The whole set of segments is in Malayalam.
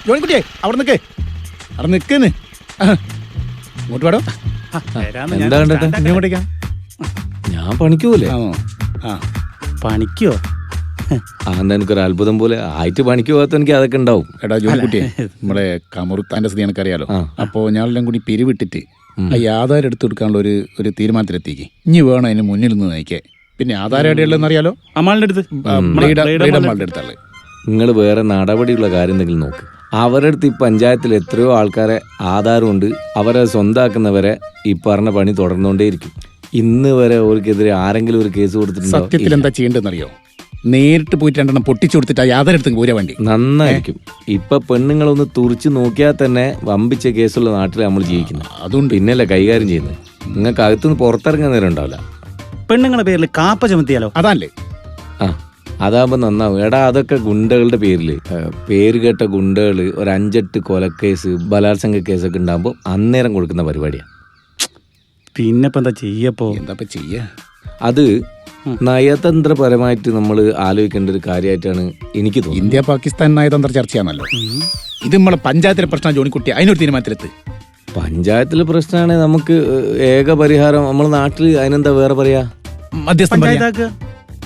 ജോണിക്കുട്ടിയെ അവിടെ നിൽക്കേ, അവിടെ നിൽക്കുന്നു. ഇങ്ങോട്ട് വേടോ. എന്താ കണ്ടേ? ഞാൻ പണിക്കൂലേ? പണിക്കോ? അതെന്താ എനിക്കൊരു അത്ഭുതം പോലെ ആയിട്ട് പണിക്ക് പോകാത്ത എനിക്ക് അതൊക്കെ ഉണ്ടാവും. എടാ ജോണിക്കുട്ടിയെ, നമ്മുടെ കമറുത്താന്റെ സ്ഥിതി എനിക്കറിയാലോ. അപ്പോൾ ഞാനെല്ലാം കൂടി പിരിവിട്ടിട്ട് ഈ ആധാരം എടുത്തു കൊടുക്കാനുള്ള ഒരു തീരുമാനത്തിലെത്തിക്ക്. ഇനി വേണം അതിന് മുന്നിൽ നിന്ന് നയിക്കേ. പിന്നെ ആധാരം എവിടെയുള്ളതെന്ന് അറിയാലോ? അമ്മാളുടെ അടുത്ത്. അമ്മാളുടെ അടുത്തുള്ളത്. നിങ്ങൾ വേറെ നടപടിയുള്ള കാര്യം എന്തെങ്കിലും നോക്ക്. അവരുടെ അടുത്ത് ഈ പഞ്ചായത്തിൽ എത്രയോ ആൾക്കാരെ ആധാരമുണ്ട്. അവരെ സ്വന്തമാക്കുന്നവരെ ഈ പറഞ്ഞ പണി തുടർന്നുകൊണ്ടേയിരിക്കും. ഇന്ന് വരെ അവർക്കെതിരെ ആരെങ്കിലും ഒരു കേസ് കൊടുത്തിട്ടുണ്ടോ? സത്യത്തിൽ എന്താ ചെയ്യേണ്ടതെന്നറിയോ? നേരിട്ട് പോയിട്ട് രണ്ടെണ്ണം പൊട്ടിച്ചു കൊടുത്തിട്ട് യാതൊരു അടുത്തും പോരാ വേണ്ടി. നന്നായിരിക്കും. ഇപ്പൊ പെണ്ണുങ്ങളൊന്ന് തുറിച്ച് നോക്കിയാൽ തന്നെ വമ്പിച്ച കേസുള്ള നാട്ടിൽ നമ്മൾ ജീവിക്കുന്നത്. അതുകൊണ്ട് പിന്നല്ലേ കൈകാര്യം ചെയ്യുന്നത്. നിങ്ങൾക്ക് അകത്തുനിന്ന് പുറത്തിറങ്ങാൻ നേരം ഉണ്ടാവില്ല. പെണ്ണുങ്ങളുടെ പേരിൽ കാപ്പ ചുമത്തിയാലോ? അതല്ലേ? അതാകുമ്പോ നന്നാവും. എടാ, അതൊക്കെ ഗുണ്ടകളുടെ പേരില് പേര് കേട്ട ഗുണ്ടകള് ഒരു 5-8 കൊലക്കേസ് ബലാത്സംഗ കേസൊക്കെ ഉണ്ടാകുമ്പോൾ അന്നേരം കൊടുക്കുന്ന പരിപാടിയാ. പിന്നെപ്പോ എന്താ ചെയ്യപ്പോ? എന്താ ചെയ്യാ? അത് നയതന്ത്രപരമായിട്ട് നമ്മൾ ആലോചിക്കേണ്ട ഒരു കാര്യമായിട്ടാണ് എനിക്ക് തോന്നുന്നത്. ഇന്ത്യ പാകിസ്ഥാൻ നയതന്ത്ര ചർച്ചയാണല്ലോ ഇത്. നമ്മളെ പഞ്ചായത്തിലെ പ്രശ്നം ജോണിക്കുട്ടി, അതിനൊരു തീരുമാനത്തിലെത്ത്. പഞ്ചായത്തിലെ പ്രശ്നമാണ് നമുക്ക് ഏക പരിഹാരം. നമ്മളെ നാട്ടിൽ അതിനെന്താ വേറെ പറയാ? മധ്യസ്ഥം.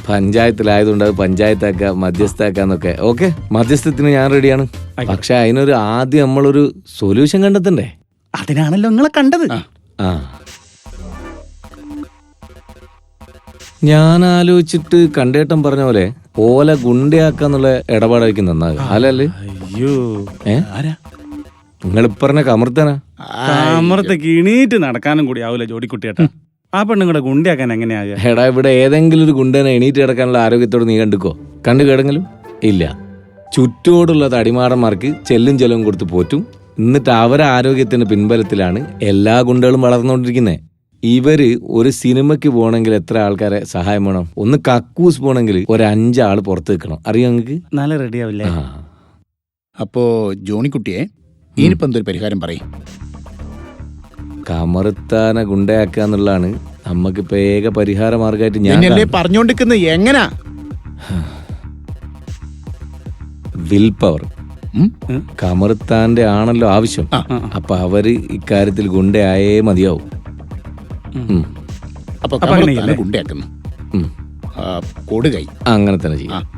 പഞ്ചായത്തിലായതുകൊണ്ട് അത് പഞ്ചായത്താക്കുക, മധ്യസ്ഥാക്കാന്നൊക്കെ. ഓക്കെ, മധ്യസ്ഥത്തിന് ഞാൻ റെഡിയാണ്. പക്ഷെ അതിനൊരു ആദ്യം നമ്മളൊരു സൊല്യൂഷൻ കണ്ടെത്തണ്ടേ? അതിനാണല്ലോ നിങ്ങളെ കണ്ടത്. ഞാൻ ആലോചിച്ചിട്ട് കണ്ടേട്ടൻ പറഞ്ഞ പോലെ ഓല ഗുണ്ടയാക്കാന്നുള്ള ഇടപാടായിരിക്കും നന്നാകുക. അല്ലല്ലേ? അയ്യോ, നിങ്ങൾ പറഞ്ഞ കമർത്തനാ. കമർത്തേക്ക് എണീറ്റ് നടക്കാനും കൂടി ആവൂല ജോഡിക്കുട്ടിയേട്ടാ. ആ പെണ്ണുങ്ങളുടെ ഗുണ്ടയാക്കാൻ എങ്ങനെയാകുക? എടാ, ഇവിടെ ഏതെങ്കിലും ഒരു ഗുണ്ടനെ എണീറ്റ് കിടക്കാനുള്ള ആരോഗ്യത്തോട് നീ കണ്ടുക്കോ? കണ്ടു കേടെങ്കിലും ഇല്ല. ചുറ്റോടുള്ള തടിമാടന്മാർക്ക് ചെല്ലും ചെലവും കൊടുത്ത് പോറ്റും. എന്നിട്ട് അവരെ ആരോഗ്യത്തിന്റെ പിൻബലത്തിലാണ് എല്ലാ ഗുണ്ടകളും വളർന്നുകൊണ്ടിരിക്കുന്നത്. ഇവര് ഒരു സിനിമയ്ക്ക് പോകണമെങ്കിൽ എത്ര ആൾക്കാരെ സഹായം വേണം? ഒന്ന് കക്കൂസ് പോകണമെങ്കിൽ ഒരു 5 ആള് പുറത്ത് നിൽക്കണം. അറിയോ നിങ്ങൾക്ക്? നല്ല റെഡിയാവില്ലേ? അപ്പോ ജോണിക്കുട്ടിയെ, ഇനിയിപ്പോ എന്തൊരു പരിഹാരം പറയും? കമറുത്താനെ ഗുണ്ടയാക്കുക എന്നുള്ളതാണ് നമ്മക്കിപ്പോ ഏക പരിഹാര മാർഗമായിട്ട് ഞാൻ പറഞ്ഞോണ്ടിരിക്കുന്നത്. എങ്ങനാ? Will power. കമറുത്താന്റെ ആണല്ലോ ആവശ്യം. അപ്പൊ അവര് ഇക്കാര്യത്തിൽ ഗുണ്ടയായേ മതിയാവും. അപ്പൊ ഗുണ്ടയാക്കുന്നു. കൊടുകൈ അങ്ങനെ തന്നെ ചെയ്യും.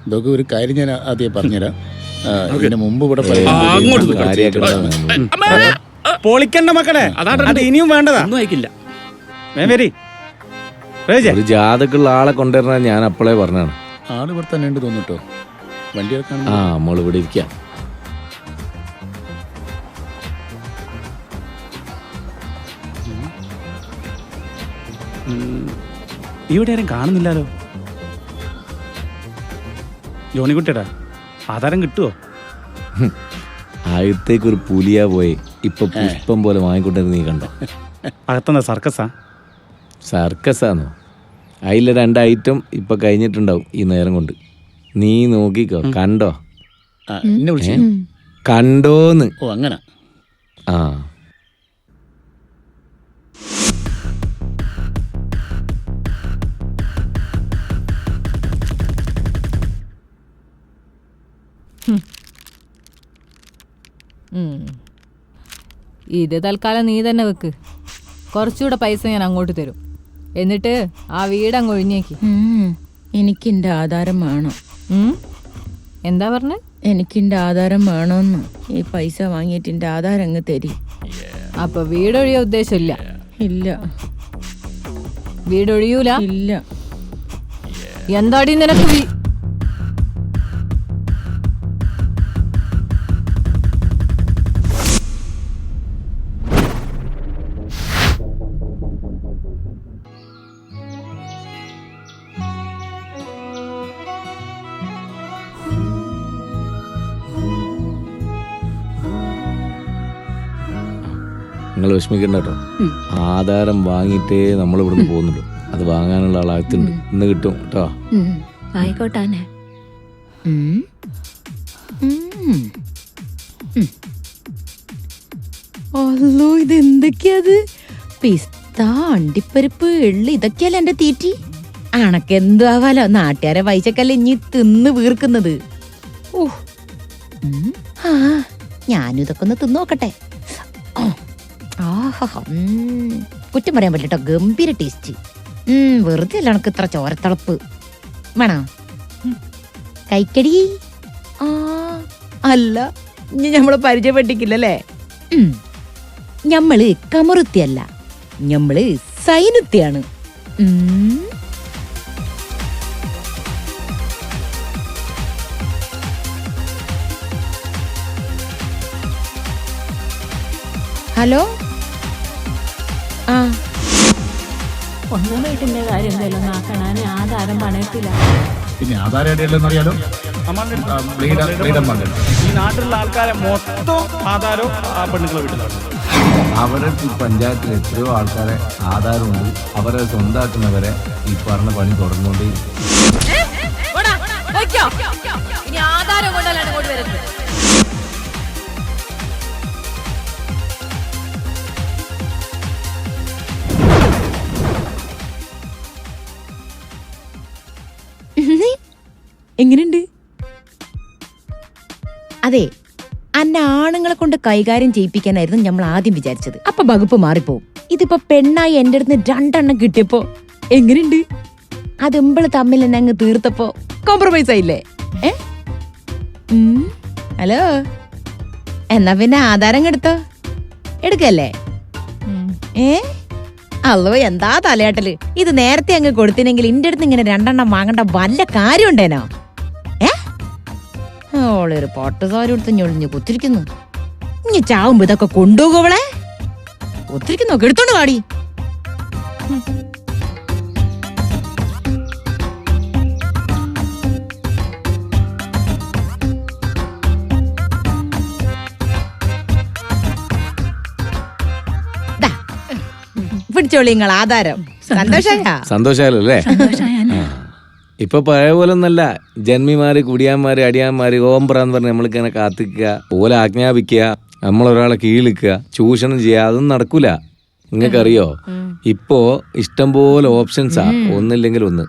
ഇതൊക്കെ ഒരു കാര്യം ഞാൻ ആദ്യം പറഞ്ഞുതരാം. ഇതിന് മുമ്പ് ഇവിടെ പൊളിക്കണ്ട മക്കളെ, അത് ഇനിയും വേണ്ടതാ. ഒന്നും അയക്കില്ല. ഒരു ജാതക്കുള്ള ആളെ കൊണ്ടുവരണ ഞാൻ അപ്പോഴേ പറഞ്ഞാണ്. ആള് ഇവിടെ തന്നെ ഉണ്ട് തോന്നിട്ടോ. വണ്ടി നമ്മൾ ഇവിടെ ഇരിക്കാം. ഇവിടെ ആരും കാണുന്നില്ലല്ലോ. ജോണിക്കുട്ടിയേട്ടാ, ആധാരം കിട്ടുവോ? ആദ്യത്തേക്ക് ഒരു പുലിയാ പോയി ഇപ്പൊ പുഷ്പം പോലെ വാങ്ങിക്കൊണ്ടിരുന്ന നീ കണ്ടോ? അകത്തെന്താ സർക്കസാ? സർക്കസാന്നോ? അതിലെ 2 ഐറ്റം ഇപ്പൊ കഴിഞ്ഞിട്ടുണ്ടാവും ഈ നേരം കൊണ്ട്. നീ നോക്കിക്കോ. കണ്ടോ? കണ്ടോന്ന്. ഓ അങ്ങനെ. ആ, ഇത് തൽക്കാലം നീ തന്നെ വെക്ക്. കുറച്ചുകൂടെ പൈസ ഞാൻ അങ്ങോട്ട് തരും. എന്നിട്ട് ആ വീടങ്ങ് ഒഴിഞ്ഞേക്ക്. എനിക്കെന്റെ ആധാരം വേണം. എന്താ പറഞ്ഞേ? എനിക്കെന്റെ ആധാരം വേണമെന്ന്. ഈ പൈസ വാങ്ങിയിട്ട് എന്റെ ആധാരം അങ്ങ് തരി. അപ്പൊ വീടൊഴിയ ഉദ്ദേശമില്ല? ഇല്ല. വീടൊഴിയൂല? ഇല്ല. എന്താടി നിനക്ക് നിങ്ങൾ വിഷമിക്കണ്ട കേട്ടോ. ആധാരം വാങ്ങിയിട്ടേ നമ്മൾ ഇവിടുന്ന് പോകുന്നുള്ളൂ. അത് വാങ്ങാനുള്ള ആളകത്തുണ്ട്. ഇന്ന് കിട്ടും കേട്ടോ. ആയിക്കോട്ടാനെ. അല്ലോ, ഇതെന്തൊക്കെയത്? പിസ്ത, അണ്ടിപ്പരിപ്പ്, എള്ളി, ഇതൊക്കെയല്ലേ എന്റെ തീറ്റി. അണക്കെന്തു ആവാലോ, നാട്ടുകാരെ പൈസക്കല്ല ഇനി തിന്ന് വീർക്കുന്നത്. ഞാനും ഇതൊക്കെ ഒന്ന് തിന്നു നോക്കട്ടെ. കുറ്റം പറയാൻ പറ്റിട്ടോ, ഗംഭീര ടേസ്റ്റ്. വെറുതെ അല്ല എനക്ക് ഇത്ര ചോരത്തളപ്പ്. വേണോ? കൈക്കടി. അല്ല, ഞമ്മള് പരിചയപ്പെട്ടിക്കില്ലല്ലേ. ഞമ്മള് കമറുത്തിയല്ല, ഞമ്മള് സൈനുത്തിയാണ്. ഹലോ. ഒന്നും വീട്ടിന്റെ കാര്യം എന്തെങ്കിലും നോക്കണം. ആധാരം പണയത്തില്ല. പിന്നെ ആധാരറിയാലോ. ഈ നാട്ടിലുള്ള ആൾക്കാരെ മൊത്തം ആധാരവും ആ പെണ്ണുങ്ങളെ വീട്ടിലാണ്. അവരുടെ പഞ്ചായത്തിൽ എത്രയോ ആൾക്കാരെ ആധാരമുണ്ട്. അവരെ സ്വന്തമാക്കുന്നവരെ ഈ പറഞ്ഞ പണി തുടർന്നുകൊണ്ടേ. ആധാരം കൊണ്ടല്ലാണ് ഇങ്ങോട്ട് വരുന്നത്. എങ്ങനെയുണ്ട്? അതെ, അന്ന ആണുങ്ങളെ കൊണ്ട് കൈകാര്യം ചെയ്യിപ്പിക്കാനായിരുന്നു നമ്മൾ ആദ്യം വിചാരിച്ചത്. അപ്പൊ വകുപ്പ് മാറിപ്പോവും. ഇതിപ്പോ പെണ്ണായി എന്റെ അടുത്ത് 2 എണ്ണം കിട്ടിയപ്പോ എങ്ങനെയുണ്ട്? അതെമ്പിള് തമ്മിൽ തന്നെ അങ്ങ് തീർത്തപ്പോ കോംപ്രമൈസ് ആയില്ലേ? ഹലോ, എന്നാ പിന്നെ ആധാരം എടുത്തോ. എടുക്കല്ലേ? അല്ലോ, എന്താ തലയാട്ടല്. ഇത് നേരത്തെ അങ്ങ് കൊടുത്തിനെങ്കിൽ ഇന്റെ അടുത്ത് ഇങ്ങനെ 2 എണ്ണം വാങ്ങണ്ട വല്ല കാര്യം ഉണ്ടേനോ? ഓളൊരു പൊട്ടുസാരി എടുത്ത് ഞൊളിഞ്ഞ് കുത്തിരിക്കുന്നു. ഇനി ചാവുമ്പോ ഇതൊക്കെ കൊണ്ടുപോകവളെ. കുത്തിരിക്കുന്നോ? എടുത്തോണ്ട് പാടി. പിടിച്ചോളി നിങ്ങൾ ആധാരം. സന്തോഷായല്ലേ? ഇപ്പൊ പഴയ പോലെ ഒന്നല്ല. ജന്മിമാര്, കുടിയാന്മാര്, അടിയാന്മാര്, ഓംബ്രാന്ന് പറഞ്ഞ് നമ്മളിങ്ങനെ കാത്തിക്കുക, ഓലെ ആജ്ഞാപിക്കുക, നമ്മളൊരാളെ കീഴിലിക്കുക, ചൂഷണം ചെയ്യുക, അതൊന്നും നടക്കൂല. നിങ്ങൾക്കറിയോ, ഇപ്പോ ഇഷ്ടംപോലെ ഓപ്ഷൻസാ. ഒന്നില്ലെങ്കിൽ ഒന്ന്.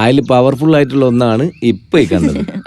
അതിൽ പവർഫുൾ ആയിട്ടുള്ള ഒന്നാണ് ഇപ്പൊ ഈ കണ്ടത്.